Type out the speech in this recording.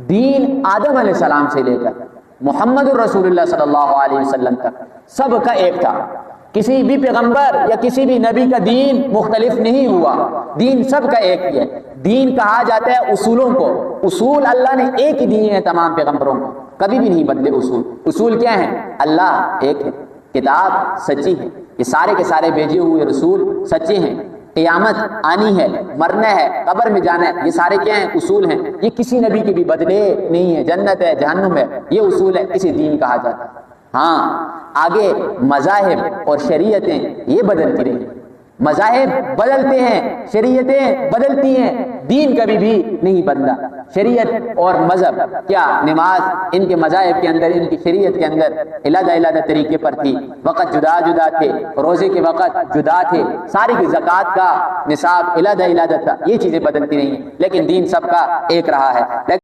दीन आदम अलैहिस्सलाम से लेकर मोहम्मद रसूलुल्लाह सल्लल्लाहु अलैहि वसल्लम तक सबका एक था। किसी भी पैगंबर या किसी भी नबी का दीन मुख्तलिफ नहीं हुआ, दीन सबका एक ही है। दीन कहा जाता है उसूलों को। उसूल अल्लाह ने एक ही दिए हैं तमाम पैगंबरों को, कभी भी नहीं बदले उसूल। उसूल क्या है? अल्लाह एक है, किताब सच्ची है, ये सारे के सारे भेजे हुए रसूल सच्चे हैं, क़यामत आनी है, मरना है, कब्र में जाना है, ये सारे क्या हैं? उसूल हैं। ये किसी नबी के भी बदले नहीं है। जन्नत है, जहन्नुम है, ये उसूल है, इसे दीन कहा जाता है। हाँ, आगे मज़ाहिब और शरीयतें ये बदलती रही। मज़ाहिब बदलते हैं, शरीयतें बदलती हैं, दीन कभी भी नहीं बदला। शरीयत और मजहब क्या, नमाज इनके मज़ाहिब के अंदर, इनकी शरीयत के अंदर अलग-अलग तरीके पर थी, वक़्त जुदा जुदा थे, रोज़े के वक़्त जुदा थे, सारी की ज़कात का निसाब अलग-अलग था। ये चीज़ें बदलती रही, लेकिन दीन सबका एक रहा है।